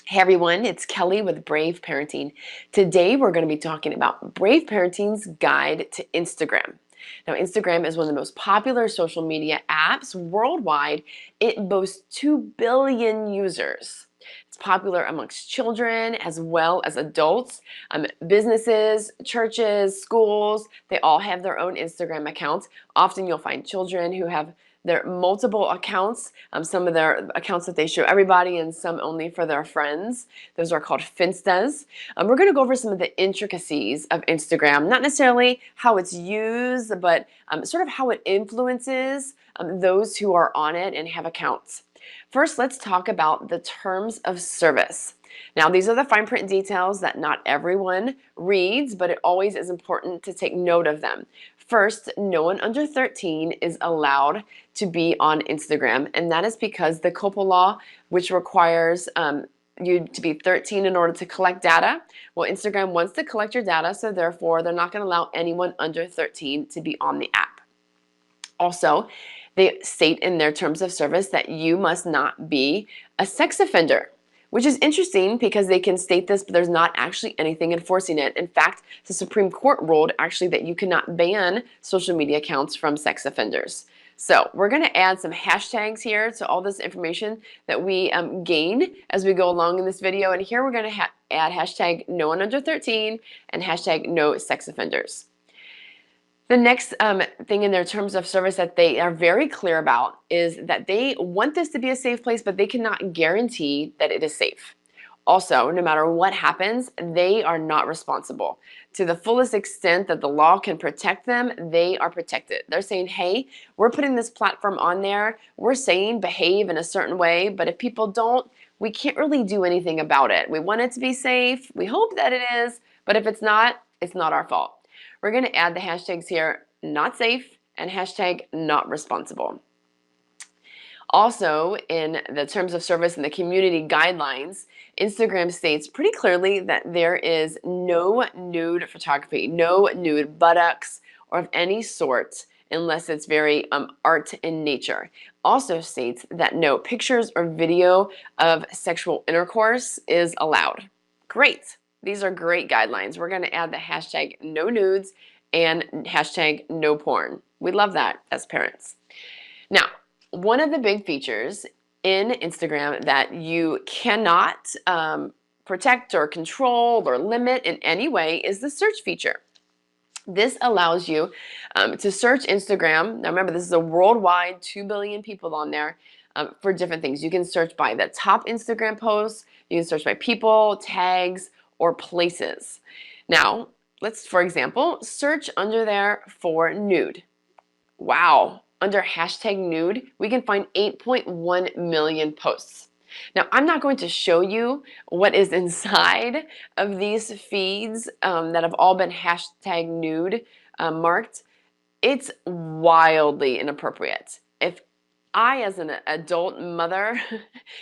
Hey everyone, it's Kelly with Brave Parenting. Today we're going to be talking about Brave Parenting's Guide to Instagram. Now, Instagram is one of the most popular social media apps worldwide. It boasts 2 billion users. It's popular amongst children as well as adults. Businesses, churches, schools, they all have their own Instagram accounts. Often you'll find children who have their multiple accounts, some of their accounts that they show everybody and some only for their friends. Those are called Finstas. We're going to go over some of the intricacies of Instagram, not necessarily how it's used, but sort of how it influences those who are on it and have accounts. First, let's talk about the terms of service. Now, these are the fine print details that not everyone reads, but it always is important to take note of them. First, no one under 13 is allowed to be on Instagram, and that is because the COPPA law, which requires you to be 13 in order to collect data. Well, Instagram wants to collect your data, so therefore they're not going to allow anyone under 13 to be on the app. Also, they state in their terms of service that you must not be a sex offender, which is interesting because they can state this, but there's not actually anything enforcing it. In fact, the Supreme Court ruled actually that you cannot ban social media accounts from sex offenders. So we're going to add some hashtags here to all this information that we gain as we go along in this video. And here we're going to add hashtag no one under 13 and hashtag no sex offenders. The next thing in their terms of service that they are very clear about is that they want this to be a safe place, but they cannot guarantee that it is safe. Also, no matter what happens, they are not responsible. To the fullest extent that the law can protect them, they are protected. They're saying, hey, we're putting this platform on there. We're saying behave in a certain way, but if people don't, we can't really do anything about it. We want it to be safe. We hope that it is, but if it's not our fault. We're going to add the hashtags here, not safe and hashtag not responsible. Also, in the terms of service and the community guidelines, Instagram states pretty clearly that there is no nude photography, no nude buttocks or of any sort unless it's very art in nature. Also states that no pictures or video of sexual intercourse is allowed. Great. These are great guidelines. We're going to add the hashtag no nudes and hashtag no porn. We love that as parents. Now, one of the big features in Instagram that you cannot protect or control or limit in any way is the search feature. This allows you to search Instagram. Now remember, this is a worldwide 2 billion people on there for different things. You can search by the top Instagram posts, you can search by people, tags, or places. Now, let's, for example, search under there for nude. Wow. Under hashtag nude, we can find 8.1 million posts. Now, I'm not going to show you what is inside of these feeds that have all been hashtag nude marked. It's wildly inappropriate. If I, as an adult mother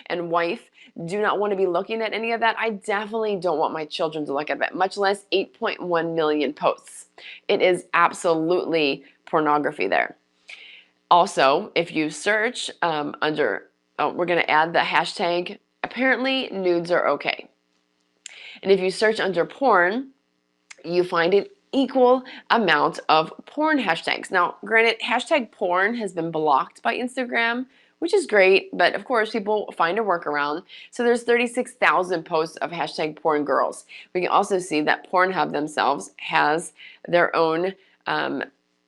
and wife, do not want to be looking at any of that, I definitely don't want my children to look at it, much less 8.1 million posts. It is absolutely pornography there. Also, if you search we're going to add the hashtag, apparently nudes are okay. And if you search under porn, you find an equal amount of porn hashtags. Now, granted, hashtag porn has been blocked by Instagram, which is great, but of course people find a workaround. So there's 36,000 posts of hashtag porn girls. We can also see that Pornhub themselves has their own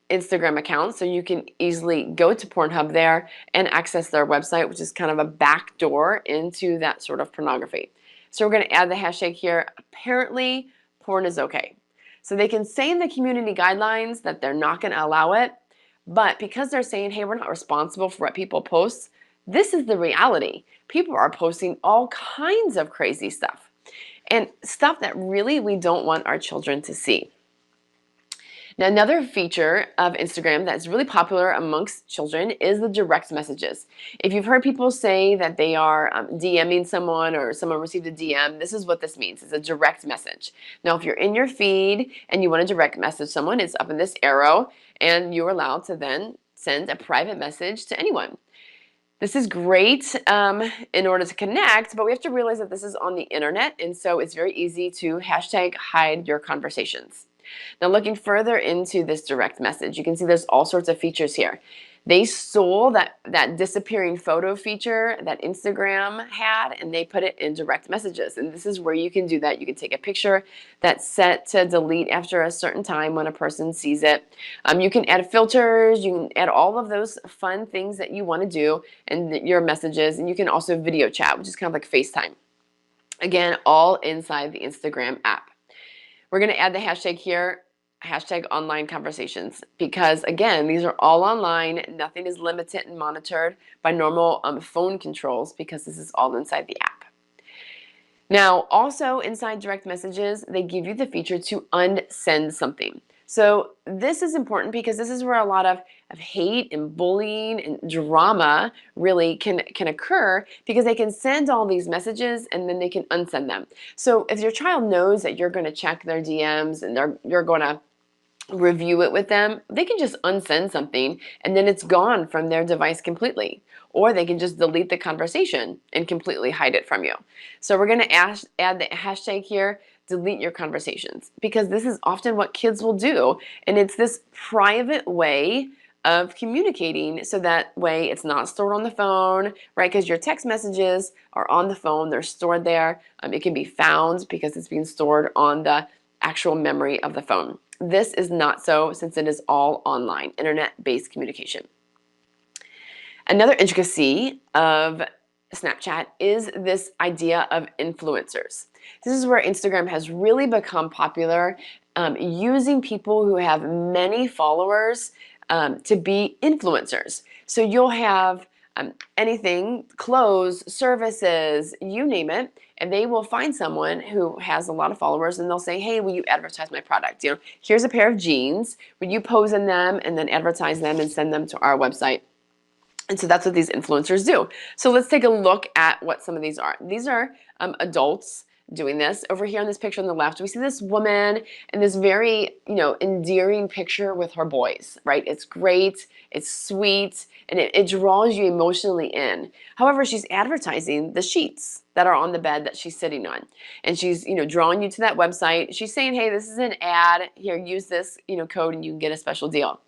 Instagram account, so you can easily go to Pornhub there and access their website, which is kind of a back door into that sort of pornography. So we're going to add the hashtag here, apparently porn is okay. So they can say in the community guidelines that they're not going to allow it, but because they're saying, hey, we're not responsible for what people post, this is the reality. People are posting all kinds of crazy stuff and stuff that really we don't want our children to see. Now, another feature of Instagram that's really popular amongst children is the direct messages. If you've heard people say that they are DMing someone or someone received a DM, this is what this means. It's a direct message. Now, if you're in your feed and you want to direct message someone, it's up in this arrow, and you're allowed to then send a private message to anyone. This is great in order to connect, but we have to realize that this is on the internet, and so it's very easy to hashtag hide your conversations. Now, looking further into this direct message, you can see there's all sorts of features here. They stole that disappearing photo feature that Instagram had, and they put it in direct messages. And this is where you can do that. You can take a picture that's set to delete after a certain time when a person sees it. You can add filters. You can add all of those fun things that you want to do in your messages. And you can also video chat, which is kind of like FaceTime. Again, all inside the Instagram app. We're going to add the hashtag here, hashtag online conversations, because again, these are all online. Nothing is limited and monitored by normal phone controls because this is all inside the app. Now, also inside direct messages, they give you the feature to unsend something. So this is important because this is where a lot of hate and bullying and drama really can occur, because they can send all these messages and then they can unsend them. So if your child knows that you're going to check their DMs and you're going to review it with them, they can just unsend something and then it's gone from their device completely. Or they can just delete the conversation and completely hide it from you. So we're going to add the hashtag here, delete your conversations, because this is often what kids will do. And it's this private way of communicating, so that way it's not stored on the phone, right? Because your text messages are on the phone, they're stored there. It can be found because it's being stored on the actual memory of the phone. This is not so, since it is all online, internet-based communication. Another intricacy of Snapchat is this idea of influencers. This is where Instagram has really become popular, using people who have many followers to be influencers. So you'll have anything, clothes, services, you name it, and they will find someone who has a lot of followers and they'll say, hey, will you advertise my product? You know, here's a pair of jeans, would you pose in them and then advertise them and send them to our website? And so that's what these influencers do. So let's take a look at what some of these are. These are adults doing this. Over here on this picture on the left, we see this woman in this very, endearing picture with her boys, right? It's great, it's sweet, and it draws you emotionally in. However, she's advertising the sheets that are on the bed that she's sitting on. And she's, drawing you to that website. She's saying, hey, this is an ad. Here, use this, code and you can get a special deal.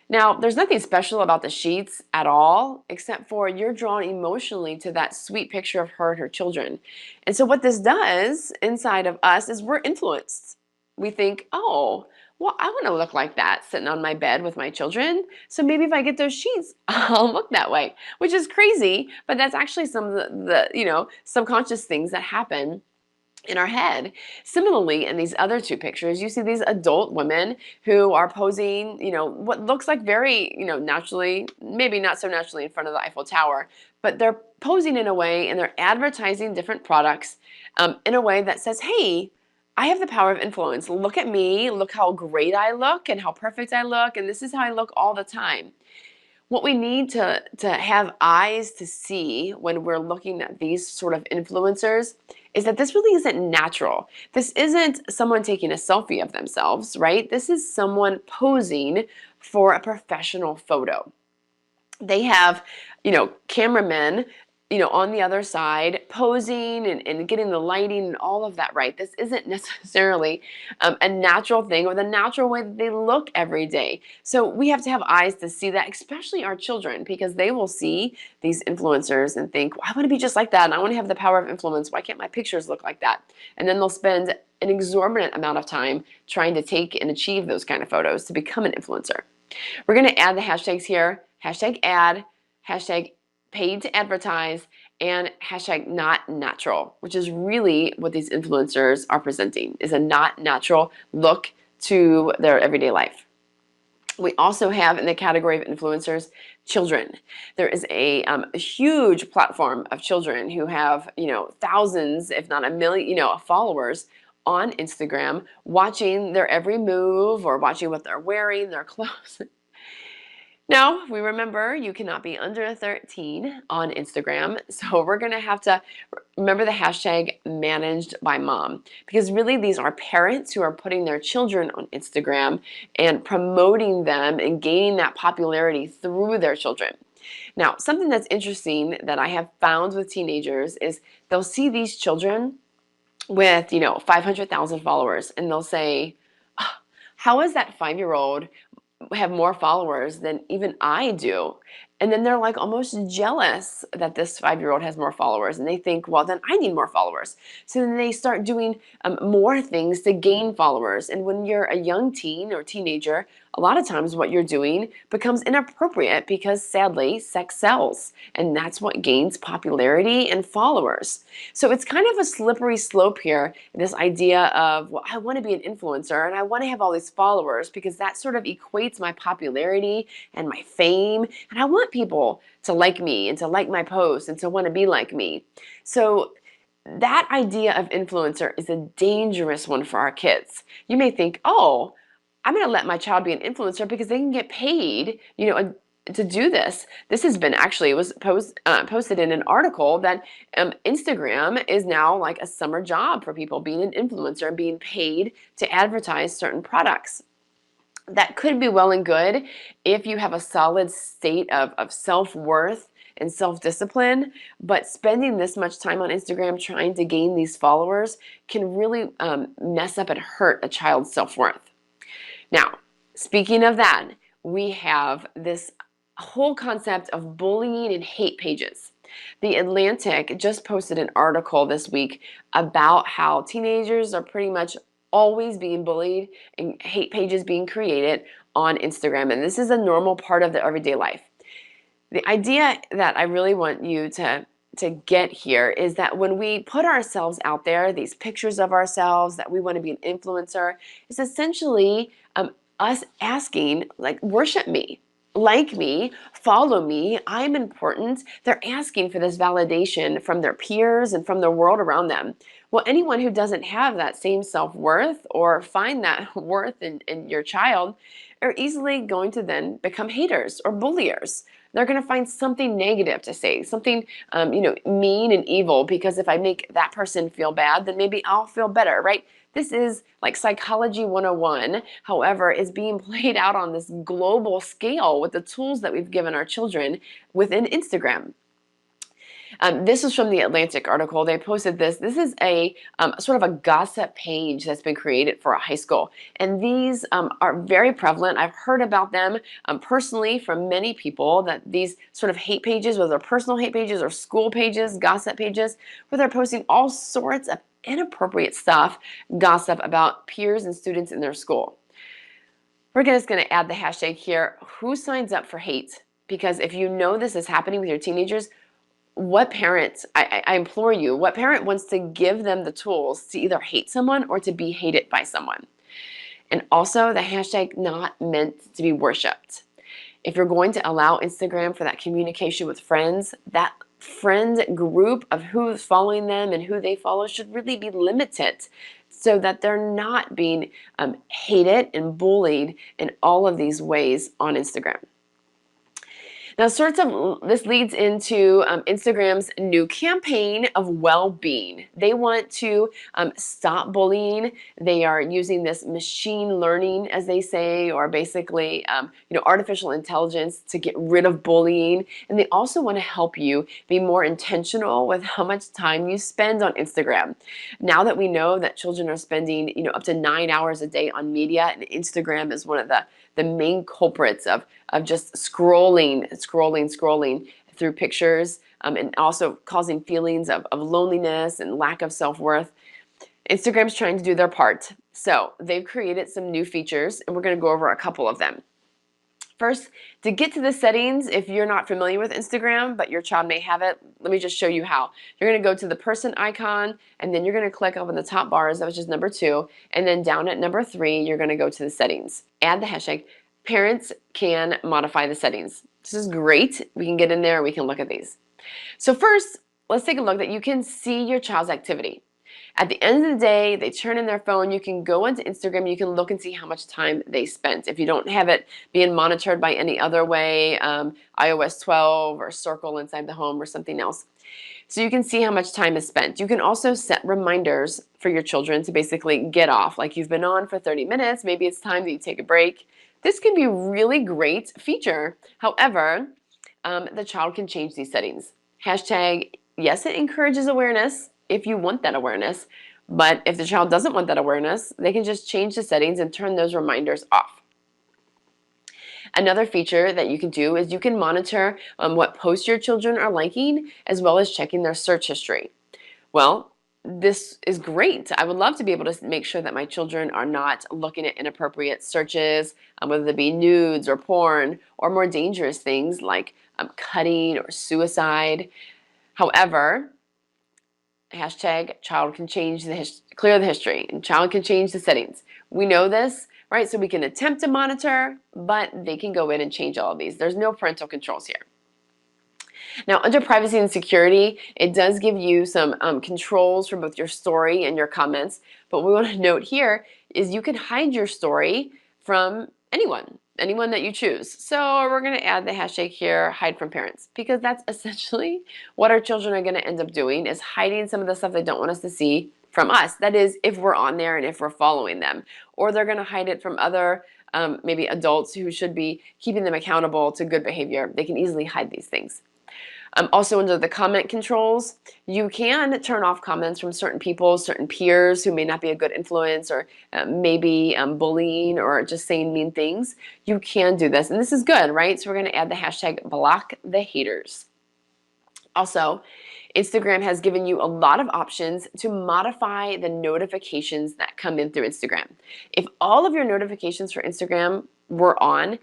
Now, there's nothing special about the sheets at all, except for you're drawn emotionally to that sweet picture of her and her children. And so what this does inside of us is we're influenced. We think, oh, well, I want to look like that sitting on my bed with my children. So maybe if I get those sheets, I'll look that way, which is crazy. But that's actually some of the subconscious things that happen in our head. Similarly, in these other two pictures, you see these adult women who are posing, what looks like very, naturally, maybe not so naturally in front of the Eiffel Tower, but they're posing in a way and they're advertising different products in a way that says, hey, I have the power of influence. Look at me, look how great I look and how perfect I look, and this is how I look all the time. What we need to have eyes to see when we're looking at these sort of influencers is that this really isn't natural. This isn't someone taking a selfie of themselves, right? This is someone posing for a professional photo. They have, cameramen, on the other side posing and getting the lighting and all of that right. This isn't necessarily a natural thing or the natural way that they look every day. So we have to have eyes to see that, especially our children, because they will see these influencers and think, well, I want to be just like that and I want to have the power of influence. Why can't my pictures look like that? And then they'll spend an exorbitant amount of time trying to take and achieve those kind of photos to become an influencer. We're going to add the hashtags here, hashtag ad, hashtag paid to advertise, and hashtag not natural, which is really what these influencers are presenting, is a not natural look to their everyday life. We also have in the category of influencers, children. There is a huge platform of children who have, thousands, if not a million, followers on Instagram, watching their every move or watching what they're wearing, their clothes. Now, we remember you cannot be under 13 on Instagram, so we're going to have to remember the hashtag managed by mom, because really these are parents who are putting their children on Instagram and promoting them and gaining that popularity through their children. Now, something that's interesting that I have found with teenagers is they'll see these children with, 500,000 followers, and they'll say, "Ah, how is that 5-year-old have more followers than even I do?" And then they're like almost jealous that this 5-year-old has more followers. And they think, well, then I need more followers. So then they start doing more things to gain followers. And when you're a young teen or teenager, a lot of times what you're doing becomes inappropriate because sadly, sex sells. And that's what gains popularity and followers. So it's kind of a slippery slope here, this idea of, well, I want to be an influencer and I want to have all these followers because that sort of equates my popularity and my fame. And I want people to like me and to like my posts and to want to be like me. So that idea of influencer is a dangerous one for our kids. You may think, oh, I'm going to let my child be an influencer because they can get paid, to do this. This has been actually, it was posted in an article that Instagram is now like a summer job for people, being an influencer and being paid to advertise certain products. That could be well and good if you have a solid state of self-worth and self-discipline, but spending this much time on Instagram trying to gain these followers can really mess up and hurt a child's self-worth. Now, speaking of that, we have this whole concept of bullying and hate pages. The Atlantic just posted an article this week about how teenagers are pretty much always being bullied and hate pages being created on Instagram. And this is a normal part of their everyday life. The idea that I really want you to get here is that when we put ourselves out there, these pictures of ourselves, that we want to be an influencer, it's essentially us asking, like, worship me, like me, follow me, I'm important. They're asking for this validation from their peers and from the world around them. Well, anyone who doesn't have that same self-worth or find that worth in your child are easily going to then become haters or bulliers. They're going to find something negative to say, something mean and evil, because if I make that person feel bad, then maybe I'll feel better, right? This is like psychology 101, however, is being played out on this global scale with the tools that we've given our children within Instagram. This is from the Atlantic article. They posted this. This is a sort of a gossip page that's been created for a high school. And these are very prevalent. I've heard about them personally from many people, that these sort of hate pages, whether they're personal hate pages or school pages, gossip pages, where they're posting all sorts of inappropriate stuff, gossip about peers and students in their school. We're just going to add the hashtag here, who signs up for hate? Because if you know this is happening with your teenagers, what parents, I implore you, what parent wants to give them the tools to either hate someone or to be hated by someone? And also the hashtag not meant to be worshipped. If you're going to allow Instagram for that communication with friends, that friend group of who's following them and who they follow should really be limited so that they're not being hated and bullied in all of these ways on Instagram. Now, this leads into Instagram's new campaign of well-being. They want to stop bullying. They are using this machine learning, as they say, or basically, artificial intelligence to get rid of bullying. And they also want to help you be more intentional with how much time you spend on Instagram. Now that we know that children are spending, up to 9 hours a day on media, and Instagram is one of the main culprits of just scrolling through pictures and also causing feelings of loneliness and lack of self-worth. Instagram's trying to do their part. So they've created some new features, and we're going to go over a couple of them. First, to get to the settings, if you're not familiar with Instagram, but your child may have it, let me just show you how. You're going to go to the person icon, and then you're going to click up in the top bars, which is number 2, and then down at number 3, you're going to go to the settings. Add the hashtag. Parents can modify the settings. This is great. We can get in there, we can look at these. So first, let's take a look that you can see your child's activity. At the end of the day, they turn in their phone, you can go into Instagram, you can look and see how much time they spent. If you don't have it being monitored by any other way, iOS 12 or Circle inside the home or something else. So you can see how much time is spent. You can also set reminders for your children to basically get off. Like you've been on for 30 minutes, maybe it's time that you take a break. This can be a really great feature. However, the child can change these settings. Hashtag, yes, it encourages awareness if you want that awareness, but if the child doesn't want that awareness, they can just change the settings and turn those reminders off. Another feature that you can do is you can monitor what posts your children are liking, as well as checking their search history. Well, this is great. I would love to be able to make sure that my children are not looking at inappropriate searches, whether they be nudes or porn, or more dangerous things like cutting or suicide. However, hashtag child can change clear the history, and child can change the settings. We know this, right? So we can attempt to monitor, but they can go in and change all of these. There's no parental controls here. Now, under privacy and security, it does give you some controls for both your story and your comments. But what we want to note here is you can hide your story from anyone that you choose. So we're going to add the hashtag here, hide from parents, because that's essentially what our children are going to end up doing, is hiding some of the stuff they don't want us to see from us. That is, if we're on there and if we're following them. Or they're going to hide it from other maybe adults who should be keeping them accountable to good behavior. They can easily hide these things. Also, under the comment controls, you can turn off comments from certain people, certain peers who may not be a good influence, or maybe bullying or just saying mean things. You can do this, and this is good, right? So we're going to add the hashtag block the haters. Also, Instagram has given you a lot of options to modify the notifications that come in through Instagram. If all of your notifications for Instagram were on,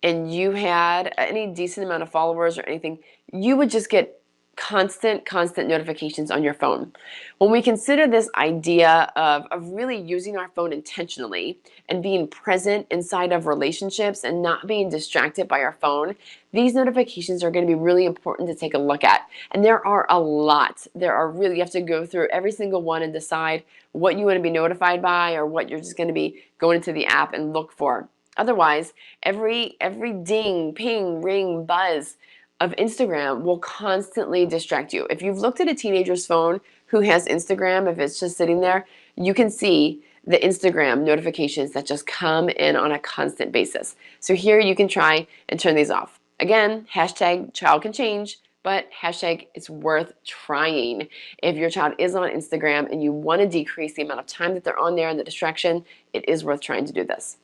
and you had any decent amount of followers or anything, you would just get constant notifications on your phone. When we consider this idea of really using our phone intentionally and being present inside of relationships and not being distracted by our phone, these notifications are going to be really important to take a look at. And there are a lot. You have to go through every single one and decide what you want to be notified by, or what you're just going to be going into the app and look for. Otherwise, every ding, ping, ring, buzz of Instagram will constantly distract you. If you've looked at a teenager's phone who has Instagram, if it's just sitting there, you can see the Instagram notifications that just come in on a constant basis. So here you can try and turn these off. Again, hashtag child can change, but hashtag it's worth trying. If your child is on Instagram and you want to decrease the amount of time that they're on there and the distraction, it is worth trying to do this.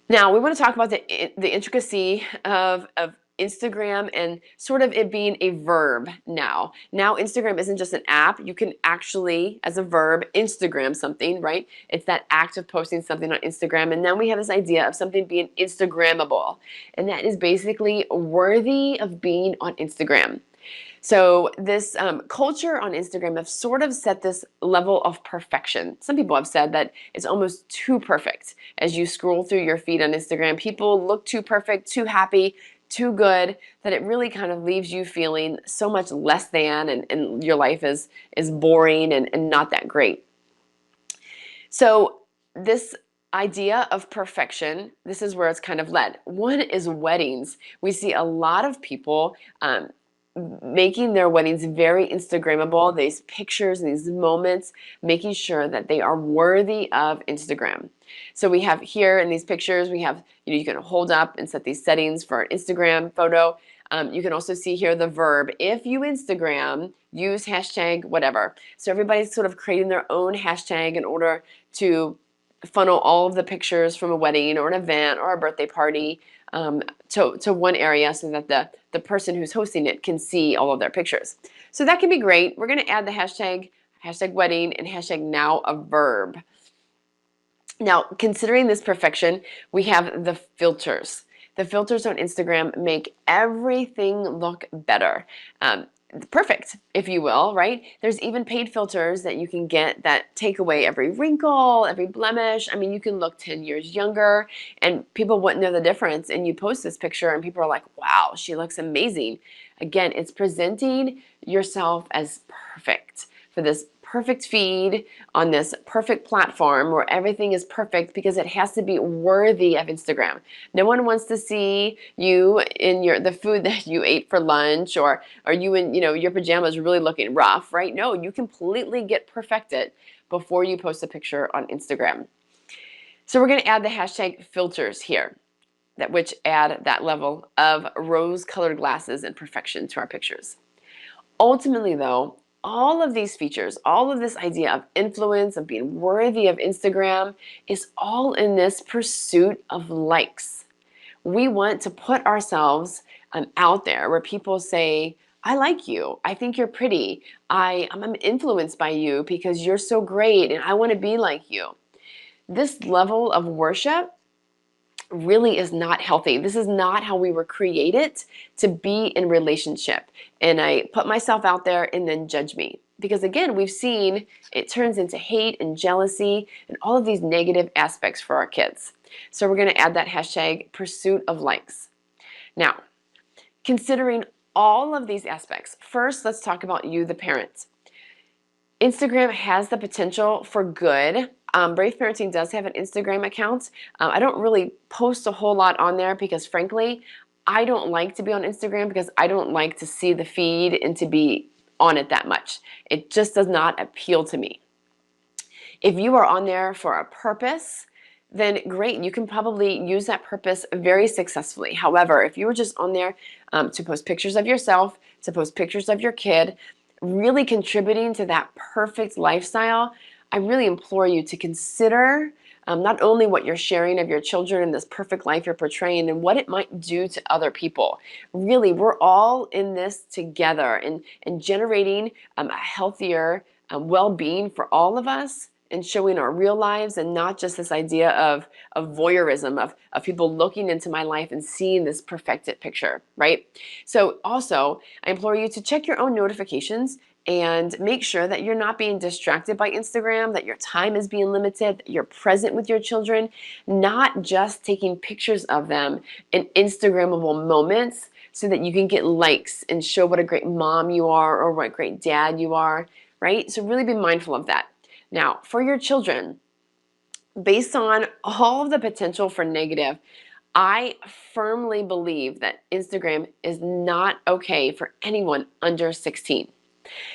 Now, we want to talk about the intricacy of Instagram and sort of it being a verb now. Now, Instagram isn't just an app. You can actually, as a verb, Instagram something, right? It's that act of posting something on Instagram. And then we have this idea of something being Instagrammable. And that is basically worthy of being on Instagram. So this culture on Instagram have sort of set this level of perfection. Some people have said that it's almost too perfect. As you scroll through your feed on Instagram, people look too perfect, too happy, too good, that it really kind of leaves you feeling so much less than, and your life is boring and not that great. So this idea of perfection, this is where it's kind of led. One is weddings. We see a lot of people making their weddings very Instagrammable, these pictures and these moments, making sure that they are worthy of Instagram. So we have here in these pictures, we have, you can hold up and set these settings for an Instagram photo. You can also see here the verb, if you Instagram, use hashtag whatever. So everybody's sort of creating their own hashtag in order to funnel all of the pictures from a wedding or an event or a birthday party to one area, so that the person who's hosting it can see all of their pictures. So that can be great. We're going to add the hashtag wedding and hashtag now a verb. Now, considering this perfection, we have the filters. The filters on Instagram make everything look better. Perfect, if you will, right? There's even paid filters that you can get that take away every wrinkle, every blemish. I mean, you can look 10 years younger and people wouldn't know the difference. And you post this picture and people are like, wow, she looks amazing. Again, it's presenting yourself as perfect for this perfect feed on this perfect platform where everything is perfect, because it has to be worthy of Instagram. No one wants to see you in the food that you ate for lunch, or you in your pajamas really looking rough, right? No, you completely get perfected before you post a picture on Instagram. So we're going to add the hashtag filters here. that which add that level of rose-colored glasses and perfection to our pictures. Ultimately, though, all of these features, all of this idea of influence, of being worthy of Instagram, is all in this pursuit of likes. We want to put ourselves out there where people say, I like you. I think you're pretty. I'm influenced by you because you're so great and I want to be like you. This level of worship really is not healthy. This is not how we were created to be in relationship. And I put myself out there and then judge me. Because again, we've seen it turns into hate and jealousy and all of these negative aspects for our kids. So we're going to add that hashtag pursuit of likes. Now, considering all of these aspects, first let's talk about you, the parent. Instagram has the potential for good. Brave Parenting does have an Instagram account. I don't really post a whole lot on there because frankly, I don't like to be on Instagram because I don't like to see the feed and to be on it that much. It just does not appeal to me. If you are on there for a purpose, then great, you can probably use that purpose very successfully. However, if you were just on there to post pictures of yourself, to post pictures of your kid, really contributing to that perfect lifestyle, I really implore you to consider not only what you're sharing of your children and this perfect life you're portraying and what it might do to other people. Really, we're all in this together and generating a healthier well-being for all of us and showing our real lives and not just this idea of voyeurism, of people looking into my life and seeing this perfected picture, right? So also, I implore you to check your own notifications and make sure that you're not being distracted by Instagram, that your time is being limited, that you're present with your children, not just taking pictures of them in Instagrammable moments so that you can get likes and show what a great mom you are or what a great dad you are, right? So really be mindful of that. Now, for your children, based on all of the potential for negative, I firmly believe that Instagram is not okay for anyone under 16.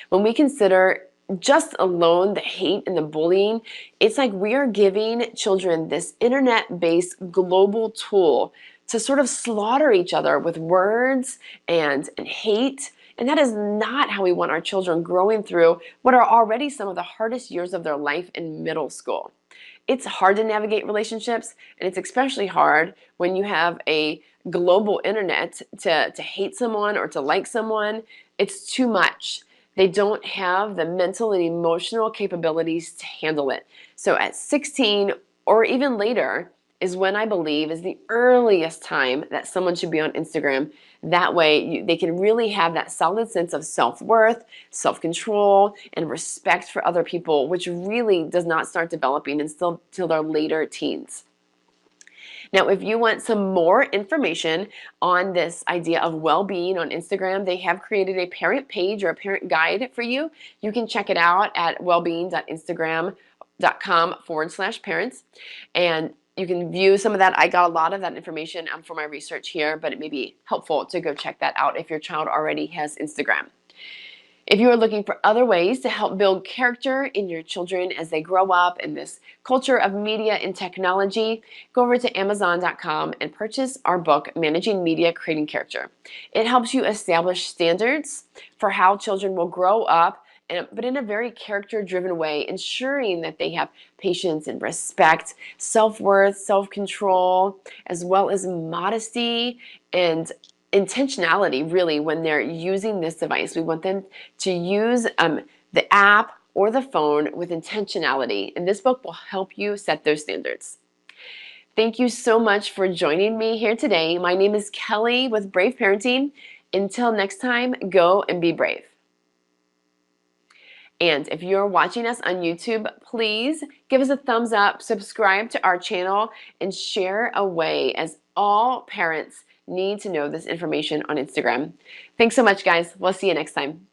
When we consider just alone the hate and the bullying, it's like we are giving children this internet-based global tool to sort of slaughter each other with words and hate. And that is not how we want our children growing through what are already some of the hardest years of their life in middle school. It's hard to navigate relationships, and it's especially hard when you have a global internet to hate someone or to like someone. It's too much. They don't have the mental and emotional capabilities to handle it. So at 16 or even later is when I believe is the earliest time that someone should be on Instagram. That way they can really have that solid sense of self-worth, self-control, and respect for other people, which really does not start developing until their later teens. Now, if you want some more information on this idea of well-being on Instagram, they have created a parent page or a parent guide for you. You can check it out at wellbeing.instagram.com/parents. And you can view some of that. I got a lot of that information for my research here, but it may be helpful to go check that out if your child already has Instagram. If you are looking for other ways to help build character in your children as they grow up in this culture of media and technology, go over to Amazon.com and purchase our book, Managing Media, Creating Character. It helps you establish standards for how children will grow up, but in a very character-driven way, ensuring that they have patience and respect, self-worth, self-control, as well as modesty and intentionality, really, when they're using this device. We want them to use the app or the phone with intentionality, and this book will help you set those standards. Thank you so much for joining me here today. My name is Kelly with Brave Parenting. Until next time, go and be brave. And if you're watching us on YouTube, please give us a thumbs up, subscribe to our channel, and share away, as all parents need to know this information on Instagram. Thanks so much, guys. We'll see you next time.